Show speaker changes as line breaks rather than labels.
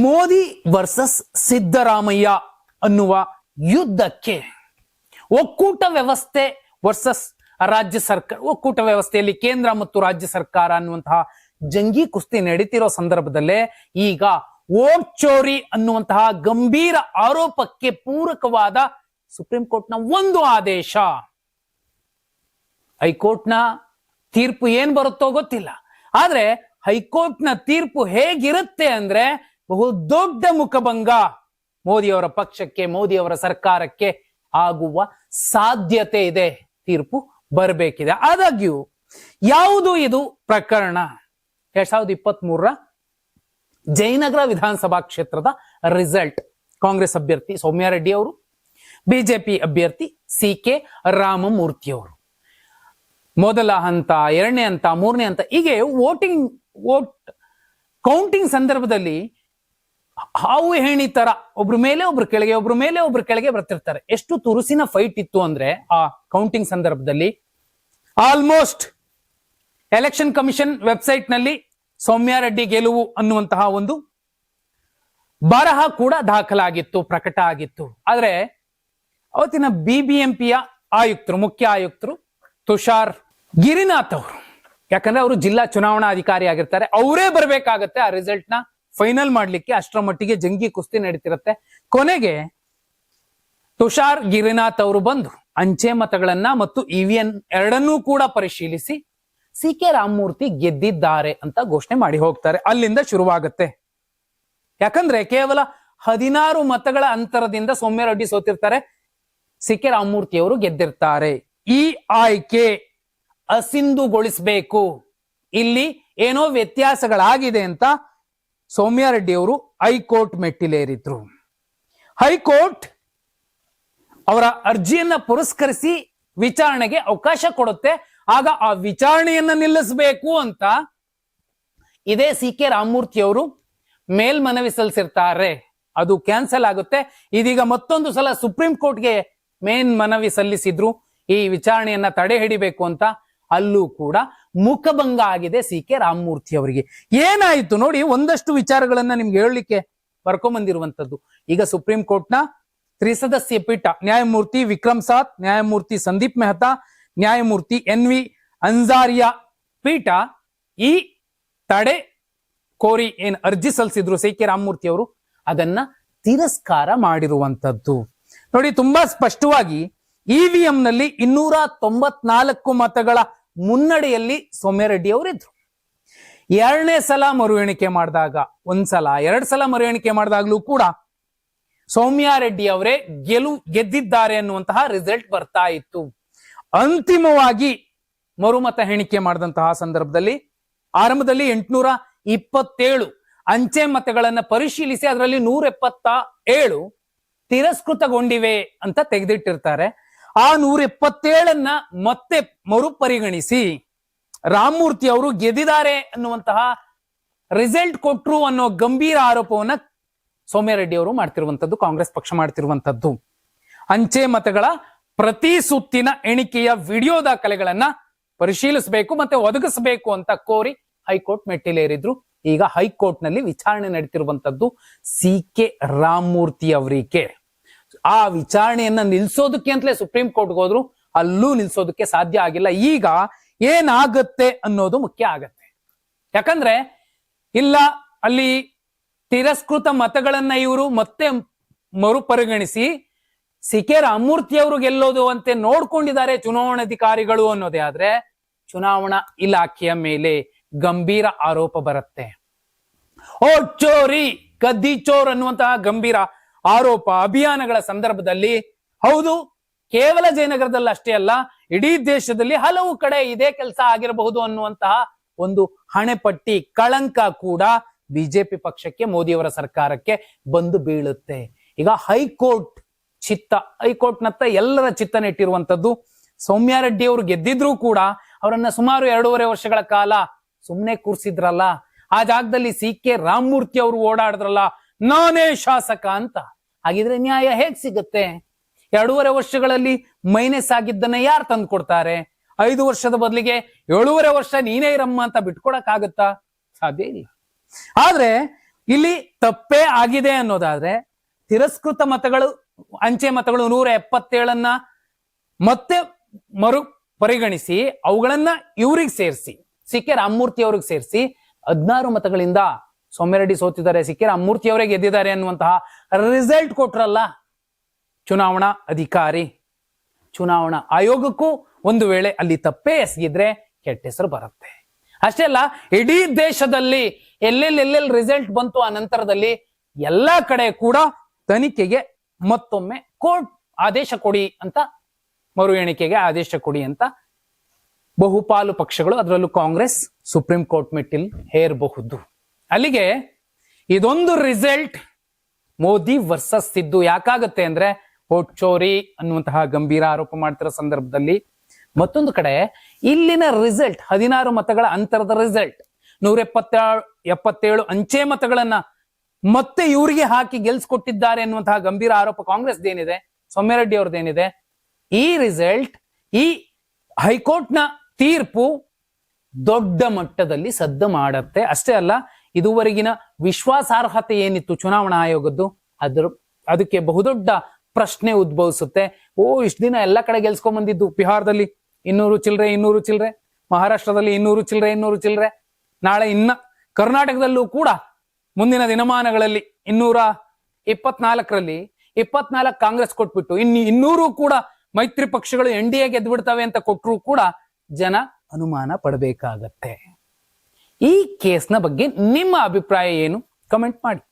Modi versus Siddaramaiah ಅನ್ನುವ ಯುದ್ಧಕ್ಕೆ ಒಕ್ಕೂಟ ವ್ಯವಸ್ಥೆ ವರ್ಸಸ್ ರಾಜ್ಯ ಸರ್ಕಾರ, ಒಕ್ಕೂಟ ವ್ಯವಸ್ಥೆಯಲ್ಲಿ ಕೇಂದ್ರ ಮತ್ತು ರಾಜ್ಯ ಸರ್ಕಾರ ಅನ್ನುವಂತಹ ಜಂಗಿ ಕುಸ್ತಿ ನಡೀತಿರೋ ಸಂದರ್ಭದಲ್ಲೇ ಈಗ ವೋಟ್ ಚೋರಿ ಅನ್ನುವಂತಹ ಗಂಭೀರ ಆರೋಪಕ್ಕೆ ಪೂರಕವಾದ ಸುಪ್ರೀಂ ಕೋರ್ಟ್ನ ಒಂದು ಆದೇಶ. ಹೈಕೋರ್ಟ್ನ ತೀರ್ಪು ಏನ್ ಬರುತ್ತೋ ಗೊತ್ತಿಲ್ಲ, ಆದ್ರೆ ಹೈಕೋರ್ಟ್ನ ತೀರ್ಪು ಹೇಗಿರುತ್ತೆ ಅಂದ್ರೆ ಬಹು ದೊಡ್ಡ ಮುಖಭಂಗ ಮೋದಿಯವರ ಪಕ್ಷಕ್ಕೆ, ಮೋದಿಯವರ ಸರ್ಕಾರಕ್ಕೆ ಆಗುವ ಸಾಧ್ಯತೆ ಇದೆ. ತೀರ್ಪು ಬರಬೇಕಿದೆ. ಆದಾಗ್ಯೂ ಯಾವುದು ಇದು ಪ್ರಕರಣ? 2023 ಜಯನಗರ ವಿಧಾನಸಭಾ ಕ್ಷೇತ್ರದ ರಿಸಲ್ಟ್. ಕಾಂಗ್ರೆಸ್ ಅಭ್ಯರ್ಥಿ ಸೌಮ್ಯಾ ರೆಡ್ಡಿ ಅವರು, ಬಿಜೆಪಿ ಅಭ್ಯರ್ಥಿ ಸಿ.ಕೆ. ರಾಮಮೂರ್ತಿ ಅವರು. ಮೊದಲ ಹಂತ, ಎರಡನೇ ಹಂತ, ಮೂರನೇ ಹಂತ ಹೀಗೆ ವೋಟ್ ಕೌಂಟಿಂಗ್ ಸಂದರ್ಭದಲ್ಲಿ ಹಾವು ಹೇಣಿ ತರ ಒಬ್ರ ಮೇಲೆ ಒಬ್ರು ಕೆಳಗೆ, ಒಬ್ರ ಮೇಲೆ ಒಬ್ರು ಕೆಳಗೆ ಬರ್ತಿರ್ತಾರೆ. ಎಷ್ಟು ತುರುಸಿನ ಫೈಟ್ ಇತ್ತು ಅಂದ್ರೆ ಆ ಕೌಂಟಿಂಗ್ ಸಂದರ್ಭದಲ್ಲಿ ಆಲ್ಮೋಸ್ಟ್ ಎಲೆಕ್ಷನ್ ಕಮಿಷನ್ ವೆಬ್ಸೈಟ್ ನಲ್ಲಿ ಸೌಮ್ಯಾ ರೆಡ್ಡಿ ಗೆಲುವು ಅನ್ನುವಂತಹ ಒಂದು ಬರಹ ಕೂಡ ದಾಖಲಾಗಿತ್ತು, ಪ್ರಕಟ ಆಗಿತ್ತು. ಆದ್ರೆ ಅವತ್ತಿನ ಬಿಬಿಎಂಪಿಯ ಆಯುಕ್ತರು, ಮುಖ್ಯ ಆಯುಕ್ತರು ತುಷಾರ್ ಗಿರಿನಾಥ್ ಅವರು, ಯಾಕಂದ್ರೆ ಅವರು ಜಿಲ್ಲಾ ಚುನಾವಣಾ ಅಧಿಕಾರಿ ಆಗಿರ್ತಾರೆ, ಅವರೇ ಬರ್ಬೇಕಾಗತ್ತೆ ಆ ರಿಸಲ್ಟ್ ನ ಫೈನಲ್ ಮಾಡ್ಲಿಕ್ಕೆ. ಅಷ್ಟರ ಮಟ್ಟಿಗೆ ಜಂಗಿ ಕುಸ್ತಿ ನಡೀತಿರತ್ತೆ. ಕೊನೆಗೆ ತುಷಾರ್ ಗಿರಿನಾಥ್ ಅವರು ಬಂದು ಅಂಚೆ ಮತಗಳನ್ನ ಮತ್ತು ಇವಿಎಂ ಎರಡನ್ನೂ ಕೂಡ ಪರಿಶೀಲಿಸಿ ಸಿ.ಕೆ. ರಾಮಮೂರ್ತಿ ಗೆದ್ದಿದ್ದಾರೆ ಅಂತ ಘೋಷಣೆ ಮಾಡಿ ಹೋಗ್ತಾರೆ. ಅಲ್ಲಿಂದ ಶುರುವಾಗುತ್ತೆ. ಯಾಕಂದ್ರೆ ಕೇವಲ 16 ಮತಗಳ ಅಂತರದಿಂದ ಸೌಮ್ಯಾ ರೆಡ್ಡಿ ಸೋತಿರ್ತಾರೆ, ಸಿ.ಕೆ. ರಾಮಮೂರ್ತಿ ಅವರು ಗೆದ್ದಿರ್ತಾರೆ. ಈ ಆಯ್ಕೆ ಅಸಿಂಧುಗೊಳಿಸಬೇಕು, ಇಲ್ಲಿ ಏನೋ ವ್ಯತ್ಯಾಸಗಳಾಗಿದೆ ಅಂತ ಸೌಮ್ಯಾ ರೆಡ್ಡಿ ಅವರು ಹೈಕೋರ್ಟ್ ಮೆಟ್ಟಿಲೇರಿದ್ರು. ಹೈಕೋರ್ಟ್ ಅವರ ಅರ್ಜಿಯನ್ನ ಪುರಸ್ಕರಿಸಿ ವಿಚಾರಣೆಗೆ ಅವಕಾಶ ಕೊಡುತ್ತೆ. ಆಗ ಆ ವಿಚಾರಣೆಯನ್ನ ನಿಲ್ಲಿಸಬೇಕು ಅಂತ ಇದೇ ಸಿ.ಕೆ. ರಾಮಮೂರ್ತಿ ಅವರು ಮೇಲ್ಮನವಿ ಸಲ್ಲಿಸಿರ್ತಾರೆ. ಅದು ಕ್ಯಾನ್ಸಲ್ ಆಗುತ್ತೆ. ಇದೀಗ ಮತ್ತೊಂದು ಸಲ ಸುಪ್ರೀಂ ಕೋರ್ಟ್ಗೆ ಮನವಿ ಸಲ್ಲಿಸಿದ್ರು ಈ ವಿಚಾರಣೆಯನ್ನ ತಡೆ ಹಿಡಿಬೇಕು ಅಂತ. ಅಲ್ಲೂ ಕೂಡ ಮುಖಭಂಗ ಆಗಿದೆ ಸಿ.ಕೆ. ರಾಮಮೂರ್ತಿ ಅವರಿಗೆ. ಏನಾಯ್ತು ನೋಡಿ, ಒಂದಷ್ಟು ವಿಚಾರಗಳನ್ನ ನಿಮ್ಗೆ ಹೇಳಲಿಕ್ಕೆ ಬರ್ಕೊಂಬಂದಿರುವಂತದ್ದು. ಈಗ ಸುಪ್ರೀಂ ಕೋರ್ಟ್ನ ತ್ರಿಸದಸ್ಯ ಪೀಠ, ನ್ಯಾಯಮೂರ್ತಿ ವಿಕ್ರಮ್ ಸಾತ್, ನ್ಯಾಯಮೂರ್ತಿ ಸಂದೀಪ್ ಮೆಹ್ತಾ, ನ್ಯಾಯಮೂರ್ತಿ ಎನ್.ವಿ. ಅಂಜಾರಿಯಾ ಪೀಠ ಈ ತಡೆ ಕೋರಿ ಏನ್ ಅರ್ಜಿ ಸಲ್ಲಿಸಿದ್ರು ಸಿ.ಕೆ. ರಾಮಮೂರ್ತಿ ಅವರು, ಅದನ್ನ ತಿರಸ್ಕಾರ ಮಾಡಿರುವಂತದ್ದು. ನೋಡಿ, ತುಂಬಾ ಸ್ಪಷ್ಟವಾಗಿ ಇವಿಎಂ ನಲ್ಲಿ 294 ಮತಗಳ ಮುನ್ನಡೆಯಲ್ಲಿ ಸೌಮ್ಯಾ ರೆಡ್ಡಿ ಅವರಿದ್ರು. ಎರಡನೇ ಸಲ ಮರು ಎಣಿಕೆ ಮಾಡಿದಾಗ, ಒಂದ್ಸಲ, 2 ಸಲ ಮರು ಎಣಿಕೆ ಮಾಡಿದಾಗ್ಲೂ ಕೂಡ ಸೌಮ್ಯಾ ರೆಡ್ಡಿ ಅವರೇ ಗೆದ್ದಿದ್ದಾರೆ ಅನ್ನುವಂತಹ ರಿಸಲ್ಟ್ ಬರ್ತಾ ಇತ್ತು. ಅಂತಿಮವಾಗಿ ಮರುಮತ ಎಣಿಕೆ ಮಾಡಿದಂತಹ ಸಂದರ್ಭದಲ್ಲಿ ಆರಂಭದಲ್ಲಿ 827 ಅಂಚೆ ಮತಗಳನ್ನ ಪರಿಶೀಲಿಸಿ ಅದರಲ್ಲಿ 177 ತಿರಸ್ಕೃತಗೊಂಡಿವೆ ಅಂತ ತೆಗೆದಿಟ್ಟಿರ್ತಾರೆ. ಆ 177 ಮತ್ತೆ ಮರುಪರಿಗಣಿಸಿ ರಾಮಮೂರ್ತಿ ಅವರು ಗೆದ್ದಿದ್ದಾರೆ ಅನ್ನುವಂತಹ ರಿಸಲ್ಟ್ ಕೊಟ್ರು ಅನ್ನೋ ಗಂಭೀರ ಆರೋಪವನ್ನ ಸೌಮ್ಯಾ ರೆಡ್ಡಿ ಅವರು ಮಾಡ್ತಿರುವಂತದ್ದು, ಕಾಂಗ್ರೆಸ್ ಪಕ್ಷ ಮಾಡ್ತಿರುವಂತದ್ದು. ಅಂಚೆ ಮತಗಳ ಪ್ರತಿ ಸುತ್ತಿನ ಎಣಿಕೆಯ ವಿಡಿಯೋ ದಾಖಲೆಗಳನ್ನ ಪರಿಶೀಲಿಸಬೇಕು ಮತ್ತೆ ಒದಗಿಸಬೇಕು ಅಂತ ಕೋರಿ ಹೈಕೋರ್ಟ್ ಮೆಟ್ಟಿಲೇರಿದ್ರು. ಈಗ ಹೈಕೋರ್ಟ್ ನಲ್ಲಿ ವಿಚಾರಣೆ ನಡೀತಿರುವಂತದ್ದು ಸಿ.ಕೆ. ರಾಮಮೂರ್ತಿ ಅವರಿಗೆ. ಆ ವಿಚಾರಣೆಯನ್ನ ನಿಲ್ಸೋದಕ್ಕೆ ಅಂತಲೇ ಸುಪ್ರೀಂ ಕೋರ್ಟ್ಗೆ ಹೋದ್ರು, ಅಲ್ಲೂ ನಿಲ್ಸೋದಕ್ಕೆ ಸಾಧ್ಯ ಆಗಿಲ್ಲ. ಈಗ ಏನಾಗತ್ತೆ ಅನ್ನೋದು ಮುಖ್ಯ ಆಗತ್ತೆ. ಯಾಕಂದ್ರೆ ಇಲ್ಲ, ಅಲ್ಲಿ ತಿರಸ್ಕೃತ ಮತಗಳನ್ನ ಇವರು ಮತ್ತೆ ಮರುಪರಿಗಣಿಸಿ ಸಿ.ಕೆ. ರಾಮಮೂರ್ತಿ ಅವರು ಗೆಲ್ಲೋದು ಅಂತೆ ನೋಡ್ಕೊಂಡಿದ್ದಾರೆ ಚುನಾವಣಾಧಿಕಾರಿಗಳು ಅನ್ನೋದೇ ಆದ್ರೆ ಚುನಾವಣಾ ಇಲಾಖೆಯ ಮೇಲೆ ಗಂಭೀರ ಆರೋಪ ಬರುತ್ತೆ. ಓಟ್ ಚೋರಿ, ಗದ್ದಿ ಚೋರ್ ಅನ್ನುವಂತಹ ಗಂಭೀರ ಆರೋಪ ಅಭಿಯಾನಗಳ ಸಂದರ್ಭದಲ್ಲಿ, ಹೌದು, ಕೇವಲ ಜಯನಗರದಲ್ಲಿ ಅಷ್ಟೇ ಅಲ್ಲ, ಇಡೀ ದೇಶದಲ್ಲಿ ಹಲವು ಕಡೆ ಇದೇ ಕೆಲಸ ಆಗಿರಬಹುದು ಅನ್ನುವಂತಹ ಒಂದು ಹಣೆಪಟ್ಟಿ, ಕಳಂಕ ಕೂಡ ಬಿಜೆಪಿ ಪಕ್ಷಕ್ಕೆ, ಮೋದಿಯವರ ಸರ್ಕಾರಕ್ಕೆ ಬಂದು ಬೀಳುತ್ತೆ. ಈಗ ಹೈಕೋರ್ಟ್ನತ್ತ ಎಲ್ಲರ ಚಿತ್ತ ನೆಟ್ಟಿರುವಂತದ್ದು. ಸೌಮ್ಯಾ ರೆಡ್ಡಿ ಅವರು ಗೆದ್ದಿದ್ರು ಕೂಡ ಅವರನ್ನ ಸುಮಾರು 2.5 ವರ್ಷಗಳ ಕಾಲ ಸುಮ್ಮನೆ ಕೂರ್ಸಿದ್ರಲ್ಲ, ಆ ಜಾಗದಲ್ಲಿ ಸಿ.ಕೆ. ರಾಮಮೂರ್ತಿ ಅವರು ಓಡಾಡಿದ್ರಲ್ಲ, ನಾನೇ ಶಾಸಕ ಅಂತ. ಹಾಗಿದ್ರೆ ನ್ಯಾಯ ಹೇಗ್ ಸಿಗುತ್ತೆ? 2.5 ವರ್ಷಗಳಲ್ಲಿ ಮೈನಸ್ ಆಗಿದ್ದನ್ನ ಯಾರು ತಂದು ಕೊಡ್ತಾರೆ? 5 ವರ್ಷದ ಬದಲಿಗೆ 7.5 ವರ್ಷ ನೀನೇ ಇರಮ್ಮ ಅಂತ ಬಿಟ್ಕೊಡಕ್ ಆಗುತ್ತಾ? ಸಾಧ್ಯ ಇಲ್ಲ. ಆದ್ರೆ ಇಲ್ಲಿ ತಪ್ಪೇ ಆಗಿದೆ ಅನ್ನೋದಾದ್ರೆ ತಿರಸ್ಕೃತ ಮತಗಳು, ಅಂಚೆ ಮತಗಳು 177 ಮತ್ತೆ ಮರು ಪರಿಗಣಿಸಿ ಅವುಗಳನ್ನ ಇವ್ರಿಗೆ ಸೇರಿಸಿ, ಸಿ.ಕೆ. ರಾಮಮೂರ್ತಿ ಅವ್ರಿಗೆ ಸೇರಿಸಿ 16 ಮತಗಳಿಂದ ಸೌಮ್ಯರೆಡ್ಡಿ ಸೋತಿದ್ದಾರೆ, ಸಿ.ಕೆ. ರಾಮಮೂರ್ತಿ ಅವರೇ ಗೆದ್ದಿದ್ದಾರೆ ಅನ್ನುವಂತಹ ರಿಸಲ್ಟ್ ಕೊಟ್ರಲ್ಲ ಚುನಾವಣಾ ಅಧಿಕಾರಿ. ಚುನಾವಣಾ ಆಯೋಗಕ್ಕೂ ಒಂದು ವೇಳೆ ಅಲ್ಲಿ ತಪ್ಪೇ ಎಸಗಿದ್ರೆ ಕೆಟ್ಟ ಹೆಸರು ಬರುತ್ತೆ. ಅಷ್ಟೇ ಅಲ್ಲ, ಇಡೀ ದೇಶದಲ್ಲಿ ಎಲ್ಲೆಲ್ಲಿ ರಿಸಲ್ಟ್ ಬಂತು ಆ ನಂತರದಲ್ಲಿ ಎಲ್ಲಾ ಕಡೆ ಕೂಡ ತನಿಖೆಗೆ ಮತ್ತೊಮ್ಮೆ ಕೋರ್ಟ್ ಆದೇಶ ಕೊಡಿ ಅಂತ, ಮರು ಎಣಿಕೆಗೆ ಆದೇಶ ಕೊಡಿ ಅಂತ ಬಹುಪಾಲು ಪಕ್ಷಗಳು, ಅದರಲ್ಲೂ ಕಾಂಗ್ರೆಸ್ ಸುಪ್ರೀಂ ಕೋರ್ಟ್ ಮೆಟ್ಟಿಲ್ ಹೇರಬಹುದು. ಅಲ್ಲಿಗೆ ಇದೊಂದು ರಿಸಲ್ಟ್ ಮೋದಿ ವರ್ಸಸ್ ಸಿದ್ದು. ಯಾಕಾಗತ್ತೆ ಅಂದ್ರೆ ವೋಟ್ ಚೋರಿ ಅನ್ನುವಂತಹ ಗಂಭೀರ ಆರೋಪ ಮಾಡ್ತಿರೋ ಸಂದರ್ಭದಲ್ಲಿ, ಮತ್ತೊಂದು ಕಡೆ ಇಲ್ಲಿನ ರಿಸಲ್ಟ್ 16 ಮತಗಳ ಅಂತರದ ರಿಸಲ್ಟ್ 177 ಅಂಚೆ ಮತಗಳನ್ನ ಮತ್ತೆ ಇವರಿಗೆ ಹಾಕಿ ಗೆಲ್ಸ್ಕೊಟ್ಟಿದ್ದಾರೆ ಅನ್ನುವಂತಹ ಗಂಭೀರ ಆರೋಪ ಕಾಂಗ್ರೆಸ್ದೇನಿದೆ, ಸೌಮ್ಯರೆಡ್ಡಿ ಅವ್ರದ್ದೇನಿದೆ, ಈ ರಿಸಲ್ಟ್, ಈ ಹೈಕೋರ್ಟ್ನ ತೀರ್ಪು ದೊಡ್ಡ ಮಟ್ಟದಲ್ಲಿ ಸದ್ದು ಮಾಡತ್ತೆ. ಅಷ್ಟೇ ಅಲ್ಲ, ಇದುವರೆಗಿನ ವಿಶ್ವಾಸಾರ್ಹತೆ ಏನಿತ್ತು ಚುನಾವಣಾ ಆಯೋಗದ್ದು ಅದಕ್ಕೆ ಬಹುದೊಡ್ಡ ಪ್ರಶ್ನೆ ಉದ್ಭವಿಸುತ್ತೆ. ಇಷ್ಟು ದಿನ ಎಲ್ಲ ಕಡೆ ಗೆಲ್ಸ್ಕೊಂಡ್ ಬಂದಿದ್ದು, ಬಿಹಾರದಲ್ಲಿ 200 ಚಿಲ್ಲರೆ, ಮಹಾರಾಷ್ಟ್ರದಲ್ಲಿ 200 ಚಿಲ್ಲರೆ, ನಾಳೆ ಇನ್ನ ಕರ್ನಾಟಕದಲ್ಲೂ ಕೂಡ ಮುಂದಿನ ದಿನಮಾನಗಳಲ್ಲಿ 224ರಲ್ಲಿ 24 ಕಾಂಗ್ರೆಸ್ ಕೊಟ್ಬಿಟ್ಟು ಇನ್ನು 200 ಕೂಡ ಮೈತ್ರಿ ಪಕ್ಷಗಳು NDA ಗೆದ್ಬಿಡ್ತವೆ ಅಂತ ಕೊಟ್ಟರು ಕೂಡ ಜನ ಅನುಮಾನ ಪಡಬೇಕಾಗತ್ತೆ. ಈ ಕೇಸ್ನ ಬಗ್ಗೆ ನಿಮ್ಮ ಅಭಿಪ್ರಾಯ ಏನು? ಕಮೆಂಟ್ ಮಾಡಿ.